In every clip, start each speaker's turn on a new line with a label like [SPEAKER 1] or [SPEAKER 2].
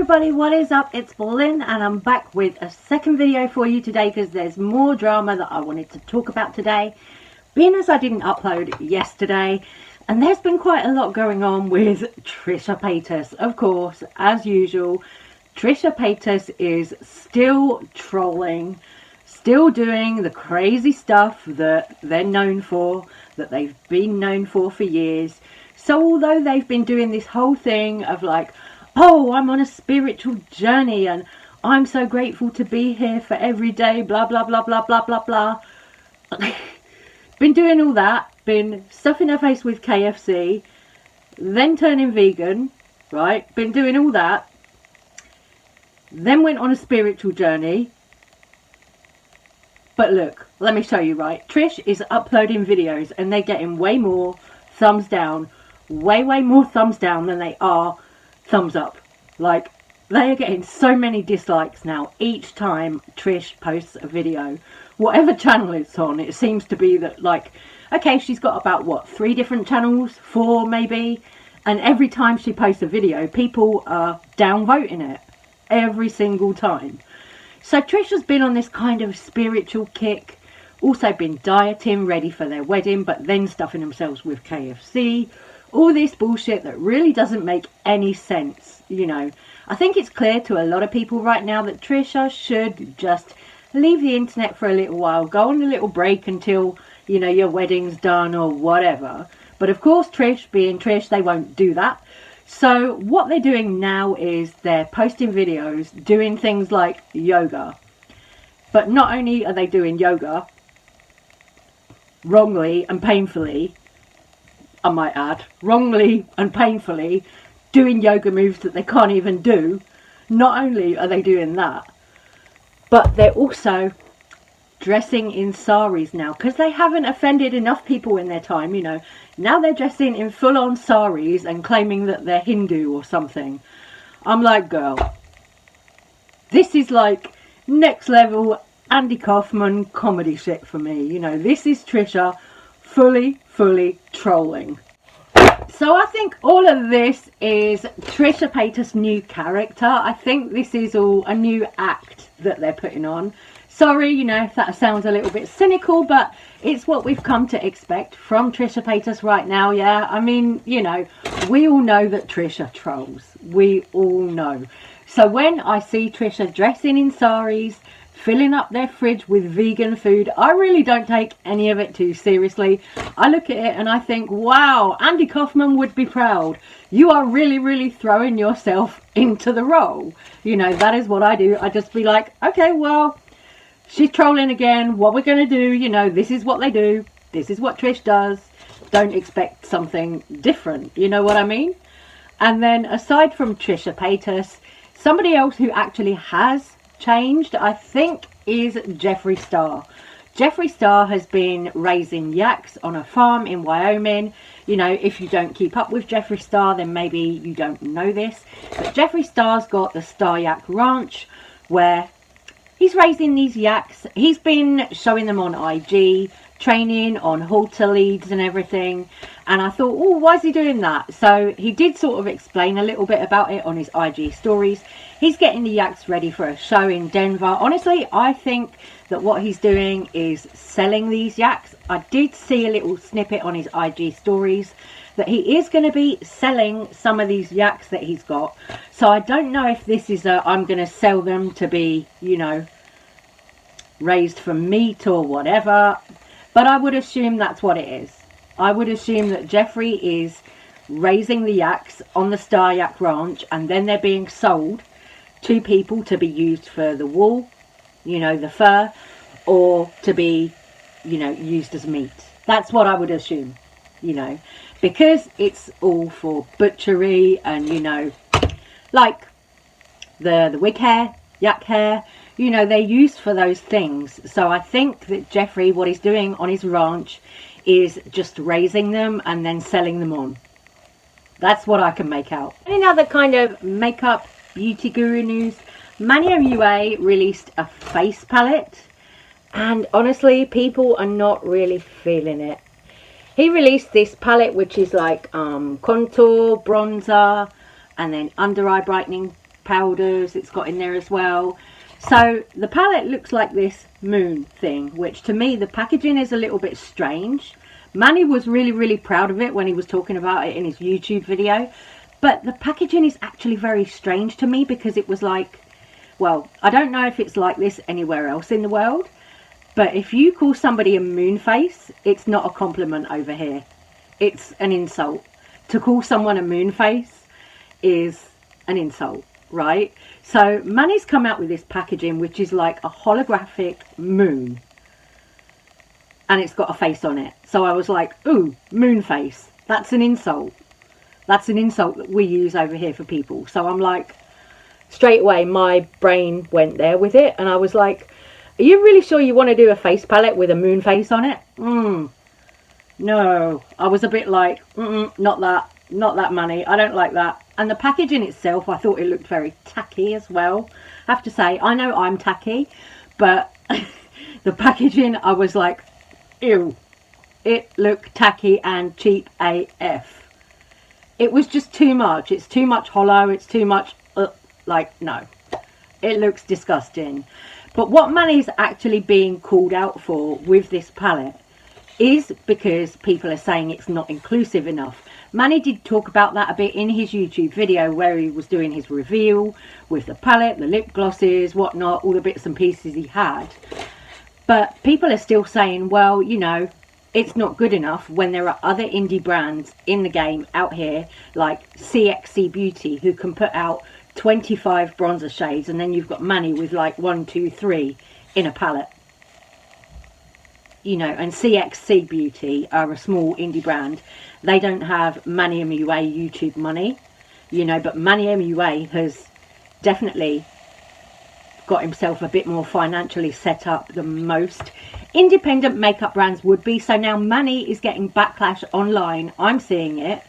[SPEAKER 1] everybody, what is up? It's Lynn and I'm back with a second video for you today because there's more drama that I wanted to talk about today, being as I didn't upload yesterday. And there's been quite a lot going on with Trisha Paytas. Of course, as usual, Trisha Paytas is still trolling, still doing the crazy stuff that they're known for, that they've been known for years. So although they've been doing this whole thing of like, oh, I'm on a spiritual journey and I'm so grateful to be here for every day, blah, blah, blah, blah, blah, blah, blah. Been doing all that, been stuffing her face with KFC, then turning vegan, right? Been doing all that. Then went on a spiritual journey. But look, let me show you, right? Trish is uploading videos and they're getting way more thumbs down, way more thumbs down than they are thumbs up. Like, they are getting so many dislikes now each time Trish posts a video. Whatever channel it's on, it seems to be that, like, okay, she's got about, what, 3 different channels? 4 maybe? And every time she posts a video, people are downvoting it. Every single time. So Trish has been on this kind of spiritual kick. Also been dieting, ready for their wedding, but then stuffing themselves with KFC. All this bullshit that really doesn't make any sense, you know. I think it's clear to a lot of people right now that Trisha should just leave the internet for a little while. Go on a little break until, you know, your wedding's done or whatever. But of course, Trish, being Trish, they won't do that. So what they're doing now is they're posting videos, doing things like yoga. But not only are they doing yoga, wrongly and painfully, I might add, wrongly and painfully, doing yoga moves that they can't even do. Not only are they doing that, but they're also dressing in saris now, because they haven't offended enough people in their time, you know. Now they're dressing in full-on saris and claiming that they're Hindu or something. I'm like, girl, this is like next level Andy Kaufman comedy shit for me. You know, this is Trisha fully trolling. So I think all of this is Trisha Paytas' new character. I think this is all a new act that they're putting on. Sorry, you know, if that sounds a little bit cynical, but it's what we've come to expect from Trisha Paytas right now, yeah? I mean, you know, we all know that Trisha trolls. We all know. So when I see Trisha dressing in saris, filling up their fridge with vegan food, I really don't take any of it too seriously. I look at it and I think, wow, Andy Kaufman would be proud. You are really throwing yourself into the role. You know, that is what I do. I just be like, okay, well, she's trolling again. What we're going to do, you know, this is what they do. This is what Trish does. Don't expect something different. You know what I mean? And then aside from Trisha Paytas, somebody else who actually has changed, I think, is Jeffree Star. Jeffree Star has been raising yaks on a farm in Wyoming. You know, if you don't keep up with Jeffree Star, then maybe you don't know this. But Jeffree Star's got the Star Yak Ranch where he's raising these yaks. He's been showing them on IG, training on halter leads and everything. And I thought, oh, why is he doing that? So he did sort of explain a little bit about it on his IG stories. He's getting the yaks ready for a show in Denver. Honestly, I think that what he's doing is selling these yaks. I did see a little snippet on his IG stories that he is going to be selling some of these yaks that he's got. So I don't know if this is a, I'm going to sell them to be, you know, raised for meat or whatever. But I would assume that's what it is. I would assume that Jeffree is raising the yaks on the Star Yak Ranch and then they're being sold to people to be used for the wool, you know, the fur, or to be, you know, used as meat. That's what I would assume, you know, because it's all for butchery and, you know, like the wig hair, yak hair, you know, they're used for those things. So I think that Jeffree, what he's doing on his ranch is just raising them and then selling them on. That's what I can make out. Any other kind of makeup beauty guru news? Manny MUA released a face palette and honestly people are not really feeling it. He released this palette which is like contour, bronzer and then under eye brightening powders it's got in there as well. So the palette looks like this moon thing, which to me the packaging is a little bit strange. Manny was really proud of it when he was talking about it in his YouTube video, but the packaging is actually very strange to me, because it was like, well, I don't know if it's like this anywhere else in the world, but if you call somebody a moon face, it's not a compliment over here. It's an insult. To call someone a moon face is an insult, right? So Manny's come out with this packaging, which is like a holographic moon, and it's got a face on it. So I was like, ooh, moon face. That's an insult. That's an insult that we use over here for people. So I'm like, straight away my brain went there with it, and I was like, are you really sure you want to do a face palette with a moon face on it? No. I was a bit like, not that, Manny. I don't like that. And the packaging itself, I thought it looked very tacky as well. I have to say, I know I'm tacky, but the packaging, I was like, ew. It looked tacky and cheap AF. It was just too much. It's too much hollow. It's too much, like, no. It looks disgusting. But what Manny's actually being called out for with this palette is because people are saying it's not inclusive enough. Manny did talk about that a bit in his YouTube video where he was doing his reveal with the palette, the lip glosses, whatnot, all the bits and pieces he had. But people are still saying, well, you know, it's not good enough when there are other indie brands in the game out here like CXC Beauty, who can put out 25 bronzer shades, and then you've got Manny with like 1, 2, 3 in a palette. You know, and CXC Beauty are a small indie brand. They don't have Manny MUA YouTube money, you know, but Manny MUA has definitely got himself a bit more financially set up than most independent makeup brands would be. So now Manny is getting backlash online. I'm seeing it.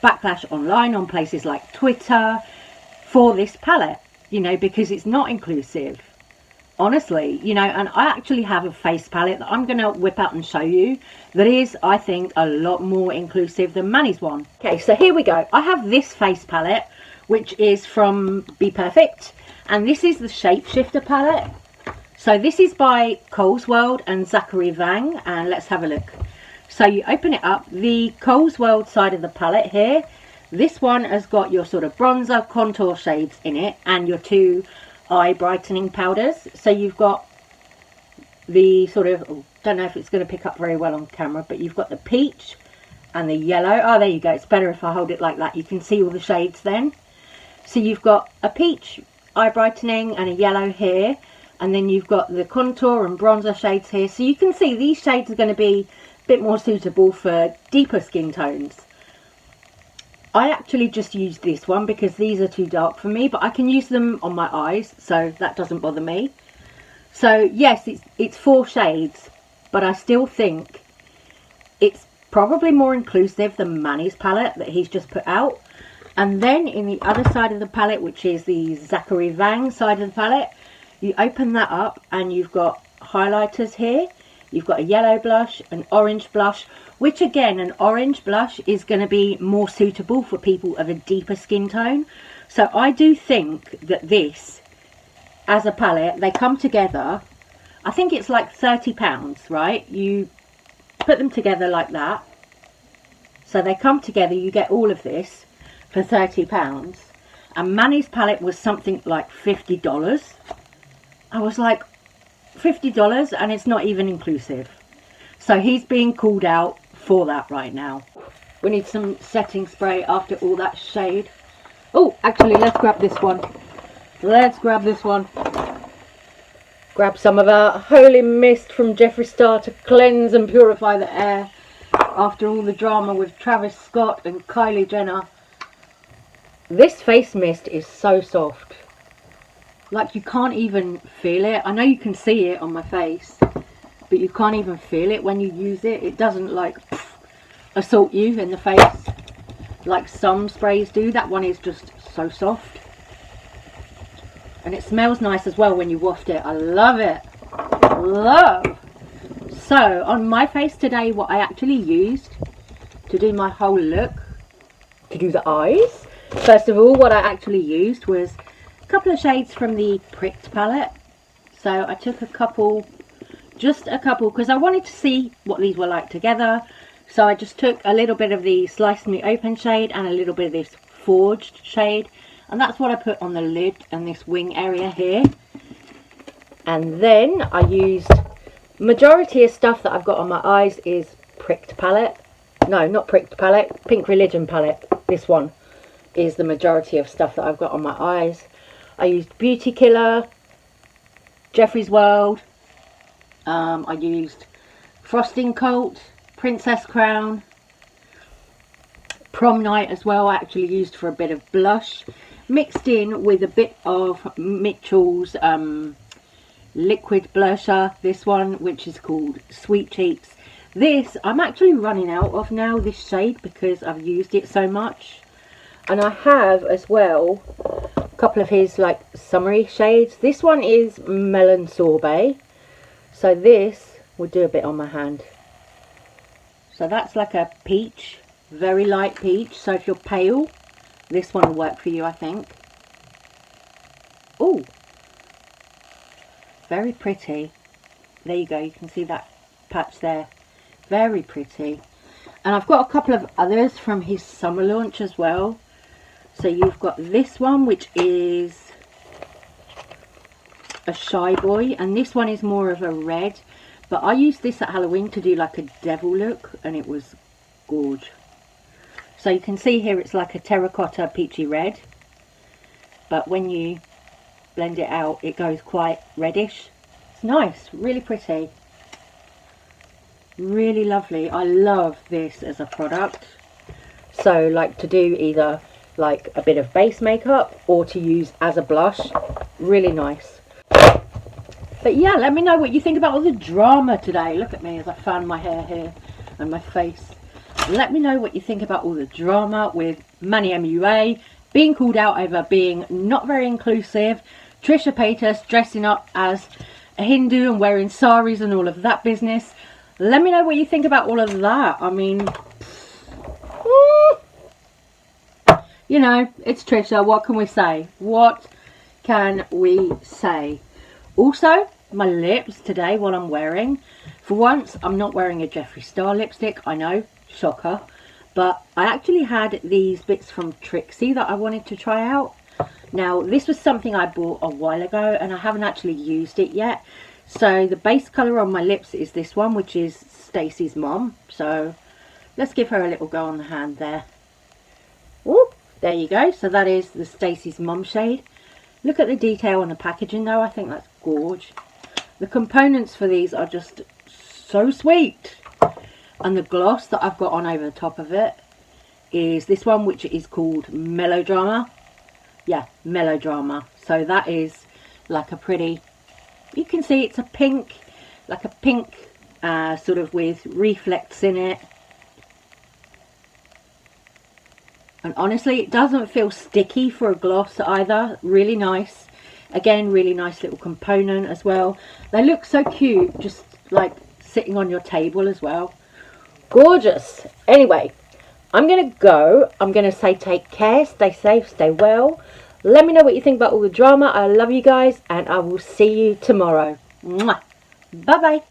[SPEAKER 1] Backlash online on places like Twitter for this palette, you know, because it's not inclusive. Honestly, you know, and I actually have a face palette that I'm going to whip out and show you that is, I think, a lot more inclusive than Manny's one. Okay, so here we go. I have this face palette, which is from Be Perfect, and this is the Shapeshifter palette. So this is by Coles World and Zachary Vang, and let's have a look. So you open it up, the Coles World side of the palette here, this one has got your sort of bronzer contour shades in it and your 2 eye brightening powders. So you've got the sort of, don't know if it's going to pick up very well on camera, but you've got the peach and the yellow. Oh, there you go. It's better if I hold it like that. You can see all the shades then. So you've got a peach eye brightening and a yellow here, and then you've got the contour and bronzer shades here. So you can see these shades are going to be a bit more suitable for deeper skin tones. I actually just used this one because these are too dark for me, but I can use them on my eyes, so that doesn't bother me. So yes, it's 4 shades, but I still think it's probably more inclusive than Manny's palette that he's just put out. And then in the other side of the palette, which is the Zachary Vang side of the palette, you open that up and you've got highlighters here. You've got a yellow blush, an orange blush, which again, an orange blush is going to be more suitable for people of a deeper skin tone. So I do think that this, as a palette, they come together, I think it's like £30, right? You put them together like that. So they come together, you get all of this for £30. And Manny's palette was something like $50. I was like, $50 and it's not even inclusive. So he's being called out for that right now. We need some setting spray after all that shade. Oh, actually, let's grab this one. Let's grab this one. Grab some of our holy mist from Jeffree Star to cleanse and purify the air after all the drama with Travis Scott and Kylie Jenner. This face mist is so soft. Like, you can't even feel it. I know you can see it on my face, but you can't even feel it when you use it. It doesn't like assault you in the face like some sprays do. That one is just so soft. And it smells nice as well when you waft it. I love it. Love. So, on my face today, what I actually used to do my whole look, to do the eyes, first of all, what I actually used was couple of shades from the Pricked palette. So I took a couple, just a couple, because I wanted to see what these were like together. So I just took a little bit of the Slice Me Open shade and a little bit of this Forged shade. And that's what I put on the lid and this wing area here. And then I used, majority of stuff that I've got on my eyes is Pricked palette. No, not Pricked palette, Pink Religion palette. This one is the majority of stuff that I've got on my eyes. I used Beauty Killer, Jeffrey's World. I used Frosting Colt, Princess Crown, Prom Night as well. I actually used for a bit of blush, mixed in with a bit of Mitchell's liquid blusher, this one, which is called Sweet Cheeks. This I'm actually running out of now, this shade, because I've used it so much. And I have as well a couple of his like summery shades. This one is Melon Sorbet, so this will do a bit on my hand. So that's like a peach, very light peach. So if you're pale, this one will work for you, I think. Oh, very pretty. There you go, you can see that patch there. Very pretty. And I've got a couple of others from his summer launch as well. So you've got this one, which is a Shy Boy, and this one is more of a red, but I used this at Halloween to do like a devil look, and it was gorge. So you can see here it's like a terracotta peachy red, but when you blend it out it goes quite reddish. It's nice, really pretty, really lovely. I love this as a product. So like to do either like a bit of base makeup or to use as a blush, really nice. But yeah, let me know what you think about all the drama today. Look at me as I fan my hair here and my face. Let me know what you think about all the drama with Manny MUA being called out over being not very inclusive, Trisha Paytas dressing up as a Hindu and wearing saris and all of that business. Let me know what you think about all of that. I mean, you know, it's Trisha. What can we say? What can we say? Also, my lips today, what I'm wearing. For once, I'm not wearing a Jeffree Star lipstick. I know, shocker. But I actually had these bits from Trixie that I wanted to try out. Now, this was something I bought a while ago and I haven't actually used it yet. So the base colour on my lips is this one, which is Stacey's mom. So let's give her a little go on the hand there. Ooh. There you go. So that is the Stacey's Mum shade. Look at the detail on the packaging though. I think that's gorge. The components for these are just so sweet. And the gloss that I've got on over the top of it is this one, which is called Melodrama. Yeah, Melodrama. So that is like a pretty, you can see it's a pink, like a pink sort of with reflects in it. And honestly, it doesn't feel sticky for a gloss either. Really nice. Again, really nice little component as well. They look so cute, just like sitting on your table as well. Gorgeous. Anyway, I'm going to go. I'm going to say take care, stay safe, stay well. Let me know what you think about all the drama. I love you guys, and I will see you tomorrow. Mwah. Bye-bye.